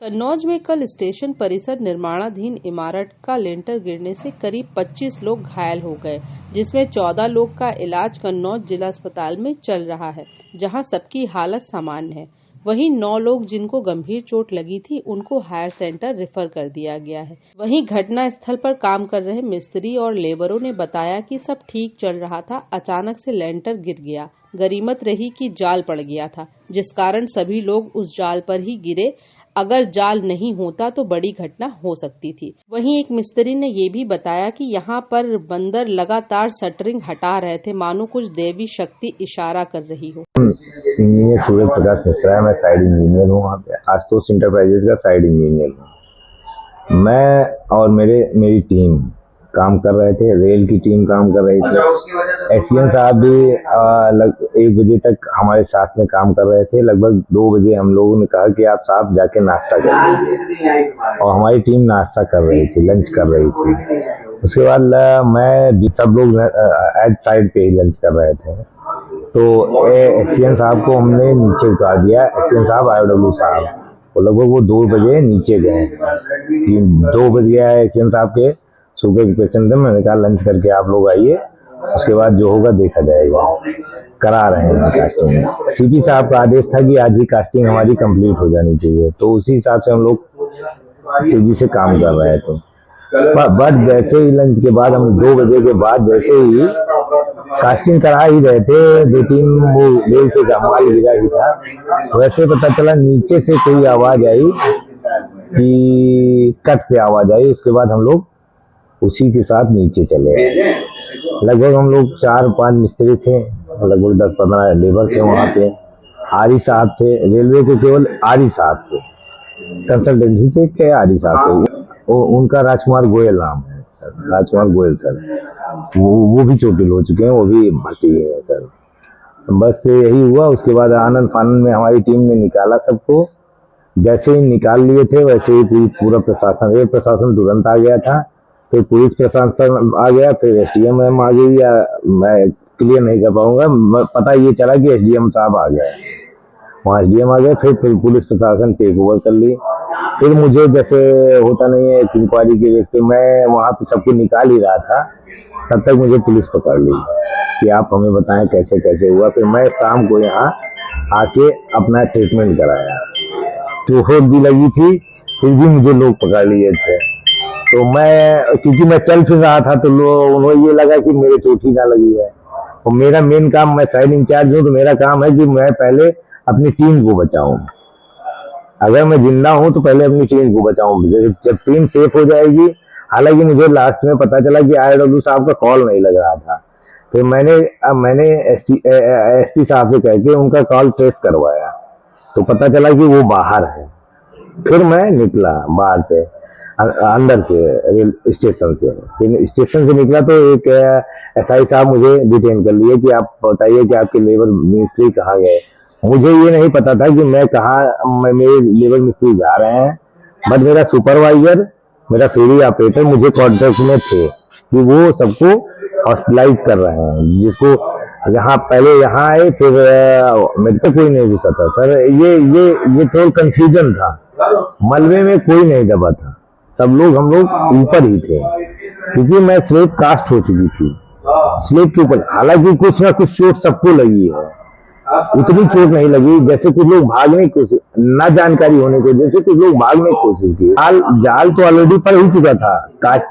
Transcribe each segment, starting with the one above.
कन्नौज में कल स्टेशन परिसर निर्माणाधीन इमारत का लेंटर गिरने से करीब 25 लोग घायल हो गए, जिसमें 14 लोग का इलाज कन्नौज जिला अस्पताल में चल रहा है, जहां सबकी हालत सामान्य है। वहीं 9 लोग जिनको गंभीर चोट लगी थी, उनको हायर सेंटर रेफर कर दिया गया है। वहीं घटना स्थल पर काम कर रहे मिस्त्री और लेबरों ने बताया कि सब ठीक चल रहा था, अचानक से लेंटर गिर गया। गनीमत रही कि जाल पड़ गया था, जिस कारण सभी लोग उस जाल पर ही गिरे। अगर जाल नहीं होता तो बड़ी घटना हो सकती थी। वहीं एक मिस्त्री ने ये भी बताया कि यहाँ पर बंदर लगातार शटरिंग हटा रहे थे, मानो कुछ देवी शक्ति इशारा कर रही हो। इंजीनियर सूरज प्रकाश मिश्रा है, मैं साइड इंजीनियर हूँ वहाँ पे आशुतोष इंटरप्राइजेज का साइड इंजीनियर हूँ। मैं और मेरी टीम काम कर रहे थे, रेल की टीम काम कर रही थी। एसडीएम साहब भी 1 बजे तक हमारे साथ में काम कर रहे थे। लगभग 2 बजे हम लोगों ने कहा कि आप साहब जाके नाश्ता कर लीजिए, और हमारी टीम नाश्ता कर रही थी, लंच कर रही थी। उसके बाद मैं सब लोग एज साइड पे ही लंच कर रहे थे, तो एसडीएम साहब को हमने नीचे उतार दिया। एसडीएम साहब IOW साहब वो लगभग 2 बजे नीचे गए। 2 बज गया है एसडीएम साहब के, सुबह के पेशेंट थे। मैंने कहा लंच करके आप लोग आइए, उसके बाद जो होगा देखा जाएगा। करा रहे हैं कास्टिंग। सीपी साहब का आदेश था कि आज ही कास्टिंग हमारी कंप्लीट हो जानी चाहिए, तो उसी हिसाब से हम लोग तेजी से काम कर रहे थे। बट जैसे ही लंच के बाद हम 2 बजे के बाद जैसे ही कास्टिंग करा ही रहे थे, 2-3 वो रेल से माल गिरा ही था, वैसे पता चला नीचे से कोई आवाज आई कि कट के आवाज आई। उसके बाद हम लोग उसी के साथ नीचे चले। लगभग हम लोग 4-5 मिस्त्री थे, लगभग 10-15 लेबर थे वहाँ पे। आरी साहब थे, रेलवे के केवल आरी साहब थे, कंसल्टेंसी से के आरी साहब थे। उनका राजकुमार गोयल नाम है सर, राजकुमार गोयल सर। वो भी चोटिल हो चुके हैं, वो भी भर्ती है सर। बस यही हुआ। उसके बाद आनंद फानंद में हमारी टीम ने निकाला सबको। जैसे ही निकाल लिए थे वैसे ही पूरा प्रशासन, रेल प्रशासन तुरंत आ गया था, फिर पुलिस प्रशासन आ गया, फिर एसडीएम मैम आ गई। या मैं क्लियर नहीं कर पाऊंगा, पता ये चला कि एसडीएम साहब आ गए, वहाँ एसडीएम आ गए। फिर पुलिस प्रशासन टेक ओवर कर ली। फिर मुझे जैसे होता नहीं है इंक्वायरी के बेस पे, मैं वहाँ पे सबको निकाल ही रहा था, तब तक मुझे पुलिस पकड़ ली कि आप हमें बताएं कैसे कैसे हुआ। फिर मैं शाम को यहाँ आके अपना ट्रीटमेंट कराया। चोट भी लगी थी, फिर भी मुझे लोग पकड़ लिए थे। तो क्योंकि मैं चल फिर रहा था, तो उन्हें ये लगा कि मेरे चोट ही ना लगी है। और मेरा मेन काम, मैं साइड इंचार्ज हूँ, तो मेरा काम है कि मैं पहले अपनी टीम को बचाऊं। अगर मैं जिंदा हूं तो पहले अपनी टीम को बचाऊं, जब टीम सेफ हो जाएगी। हालांकि मुझे लास्ट में पता चला कि IOW साहब का कॉल नहीं लग रहा था, फिर मैंने एसपी साहब से कह के उनका कॉल ट्रेस करवाया, तो पता चला कि वो बाहर है। फिर मैं निकला बाहर से, अंदर से, रेल स्टेशन से। फिर स्टेशन से निकला तो एक SI साहब मुझे डिटेन कर लिए कि आप बताइए कि आपके लेबर मिस्त्री कहाँ गए। मुझे ये नहीं पता था कि मेरे लेबर मिस्त्री जा रहे हैं, बट मेरा सुपरवाइजर, मेरा फेरी ऑपरेटर मुझे कॉन्टेक्ट में थे कि वो सबको हॉस्पिटलाइज कर रहे हैं, जिसको पहले यहाँ आए, फिर मेरे को कोई नहीं घुसा था सर। ये थोड़ा कंफ्यूजन था। मलबे में कोई नहीं दबा था, सब लोग, हम लोग ऊपर ही थे, क्योंकि मैं स्लेब कास्ट हो चुकी थी स्लेब के ऊपर। हालांकि कुछ ना कुछ चोट सबको लगी है, उतनी चोट नहीं लगी। जैसे कुछ लोग भागने की कोशिश, ना जानकारी होने की वजह से कुछ लोग भागने की कोशिश की। जाल तो ऑलरेडी पड़ ही चुका था,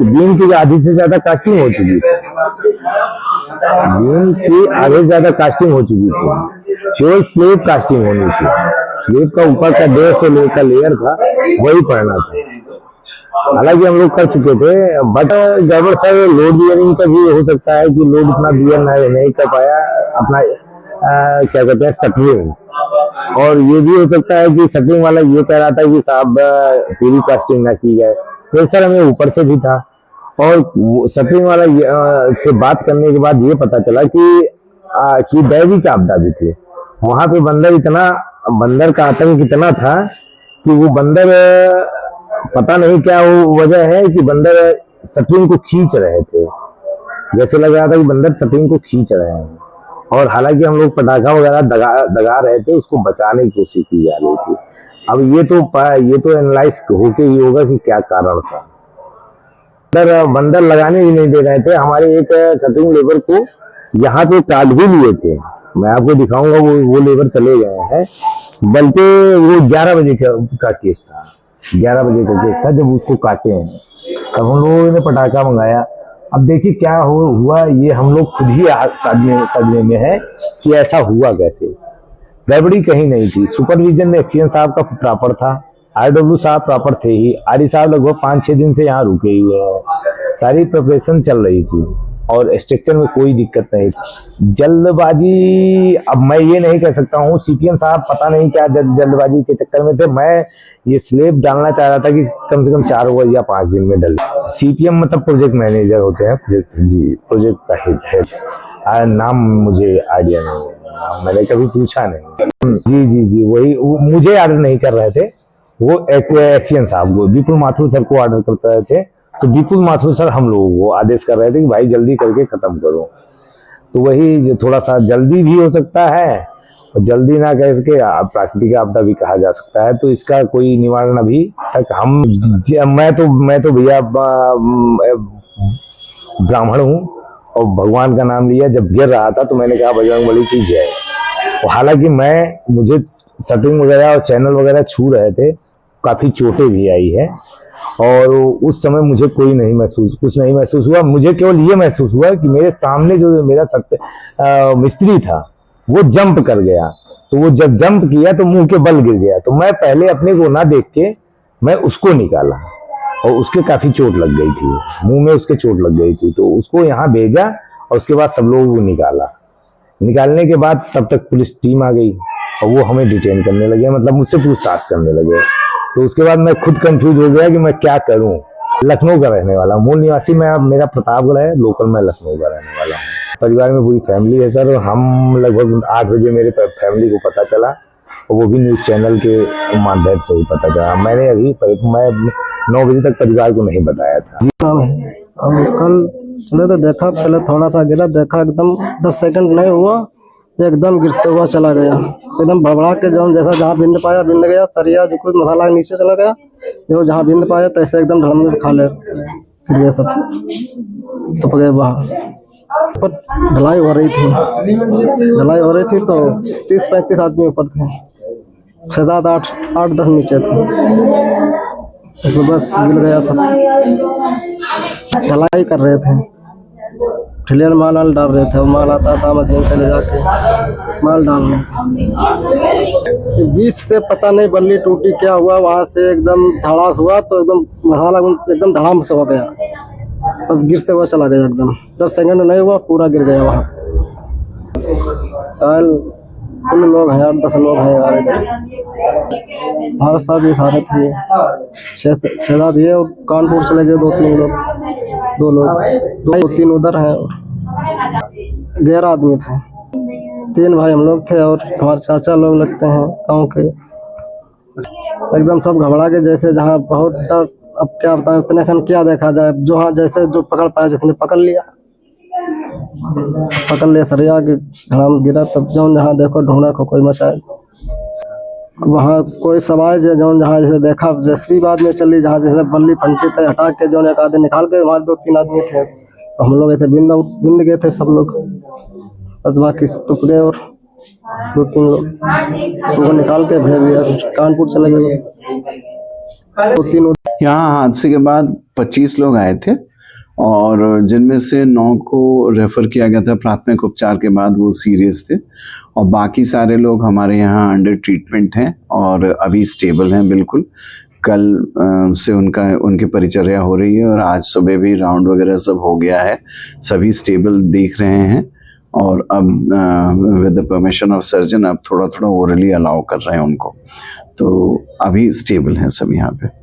बीम की आधी से ज्यादा कास्टिंग हो चुकी थी, बीम की आधे से ज्यादा कास्टिंग हो चुकी थी, केवल स्लेब कास्टिंग होनी थी। स्लेब का ऊपर का 150 लेयर का लेयर था, वही पड़ना था। हालांकि हम लोग कर चुके थे, बट गड़बड़ सर लोड बियरिंग का भी हो सकता है कि लोड इतना बियर नहीं कर पाया अपना, क्या कहते हैं, शटरिंग। और ये भी हो सकता है कि शटरिंग वाला ये कह रहा था कि साहब पूरी कास्टिंग ना की जाए, तो सर हमें ऊपर से भी था। और शटरिंग वाला से बात करने के बाद ये पता चला कि दैवी का आपदा भी थी वहां पे। बंदर का आतंक इतना था कि वो बंदर, पता नहीं क्या वो वजह है कि बंदर शटरिंग को खींच रहे थे, जैसे लग रहा था कि बंदर शटरिंग को खींच रहे हैं। और हालांकि हम लोग पटाखा वगैरह दगा रहे थे, उसको बचाने की कोशिश की जा रही थी। अब ये तो एनालाइज होके ही होगा कि क्या कारण था। बंदर लगाने ही नहीं दे रहे थे। हमारे एक शटरिंग लेबर को यहाँ पे काट भी लिए थे, मैं आपको दिखाऊंगा, वो लेबर चले गए हैं। बल्कि वो 11 बजे का केस था, 11 बजे का केस था जब उसको काटे हैं। तब हम लोगों ने पटाखा मंगाया। अब देखिए क्या हुआ, ये हम लोग खुद ही सदमे में है कि ऐसा हुआ कैसे। गड़बड़ी कहीं नहीं थी। सुपरविजन में एक्सीएन साहब का प्रॉपर था, आरडब्ल्यू साहब प्रॉपर थे ही, आरई साहब लगभग 5-6 दिन से यहाँ रुके हुए हैं। सारी प्रिपरेशन चल रही थी और स्ट्रक्चर में कोई दिक्कत नहीं थी। जल्दबाजी, अब मैं ये नहीं कह सकता हूँ, सीपीएम साहब पता नहीं क्या जल्दबाजी के चक्कर में थे। मैं ये स्लेब डालना चाह रहा था कि कम से कम 4 या 5 दिन में डल। सीपीएम मतलब प्रोजेक्ट मैनेजर होते हैं, प्रोजेक्ट का हेड। नाम मुझे आइडिया नहीं है, मैंने कभी पूछा नहीं। जी वही मुझे ऑर्डर नहीं कर रहे थे, वो एक्सीएन साहब को, विपुल माथुर सर को ऑर्डर कर रहे थे। तो विपुल माथुर सर हम लोगों को आदेश कर रहे थे कि भाई जल्दी करके खत्म करो। तो वही थोड़ा सा जल्दी भी हो सकता है और जल्दी ना करके प्राकृतिक आपदा भी कहा जा सकता है। तो इसका कोई निवारण अभी तक मैं तो भैया ब्राह्मण हूँ और भगवान का नाम लिया। जब गिर रहा था तो मैंने कहा बजरंगबली की जय। हालांकि मुझे शटरिंग वगैरह और चैनल वगैरह छू रहे थे, काफी चोटें भी आई है और उस समय मुझे कुछ नहीं महसूस हुआ। मुझे केवल ये महसूस हुआ कि मेरे सामने जो मेरा मिस्त्री था वो जंप कर गया। तो वो जब जंप किया तो मुंह के बल गिर गया। तो मैं पहले अपने को ना देख के मैं उसको निकाला और उसके काफी चोट लग गई थी, मुंह में उसके चोट लग गई थी। तो उसको यहाँ भेजा और उसके बाद सब लोगों को निकाला। निकालने के बाद तब तक पुलिस टीम आ गई और वो हमें डिटेन करने लगे, मतलब मुझसे पूछताछ करने लगे। तो उसके बाद मैं खुद कंफ्यूज हो गया कि मैं क्या करूं। लखनऊ का रहने वाला, मूल निवासी मेरा प्रतापगढ़ है, लोकल मैं लखनऊ का रहने वाला हूँ। परिवार में पूरी फैमिली है सर। हम लगभग 8 बजे मेरे फैमिली को पता चला और वो भी न्यूज चैनल के माध्यम से ही पता चला। मैं 9 बजे तक परिवार को नहीं बताया था। हम कल चले तो देखा, पहले थोड़ा सा गिरा, देखा एकदम 10 सेकंड नहीं हुआ, एकदम गिरते हुआ चला गया। एकदम भड़बड़ा के जैसा जहाँ बिंद पाया बिंद गया, सरिया जो कुछ मसाला नीचे चला गया, जो जहाँ बिंद पाया तैसे एकदम धड़ल्ले से खा ले ये सब तो गए वहाँ पर। ढलाई हो रही थी तो 30-35 आदमी ऊपर थे, 6-7-8-10 नीचे थे। तो बस गिर गया सब। ढलाई कर रहे थे, ठिलियर माल डाल रहे थे, माल आता था मशीन से ले जाके माल डालने। बीच से पता नहीं बल्ली टूटी क्या हुआ, वहां से एकदम धड़ास हुआ तो एकदम मसाला एकदम धड़ाम से हो गया, बस गिरते हुआ चला गया एकदम। 10 सेकंड नहीं हुआ, पूरा गिर गया वहाँ। कुल लोग हैं 8-10 लोग हैं यार। हमारे साथ ये सारे थे 6-7 ये, कानपुर चले गए 2-3 लोग, 2 लोग, 2-3 उधर हैं। 11 आदमी थे, 3 भाई हम लोग थे और हमारे चाचा लोग लगते हैं गाँव के। एकदम सब घबरा के जैसे, जहाँ बहुत डर। अब क्या बताएं, उतने खन क्या देखा जाए, जो हाँ जैसे जो पकड़ पाया जिसने पकड़ लिया सरिया के धड़ाम गिरा। तब जहाँ देखो ढूंढा को कोई मचाए, वहाँ कोई सवाल जहाँ जैसे देखा, जैसी बात में चली, जहाँ जैसे बल्ली फंटी थे हटा के जो एक आधे निकाल के, हमारे 2-3 आदमी थे, हम लोग ऐसे बिंद गए थे सब लोग, बस बाकी टुक गए और 2-3 लोग उसको निकाल के भेज दिया, कानपुर चले गए। 2-3 यहाँ हादसे के बाद 25 लोग आए थे और जिनमें से 9 को रेफर किया गया था प्राथमिक उपचार के बाद, वो सीरियस थे, और बाकी सारे लोग हमारे यहाँ अंडर ट्रीटमेंट हैं और अभी स्टेबल हैं बिल्कुल। कल से उनकी परिचर्या हो रही है और आज सुबह भी राउंड वगैरह सब हो गया है, सभी स्टेबल दिख रहे हैं। और अब with the permission of surgeon अब थोड़ा ओरली अलाउ कर रहे हैं उनको, तो अभी स्टेबल हैं सब यहाँ पे।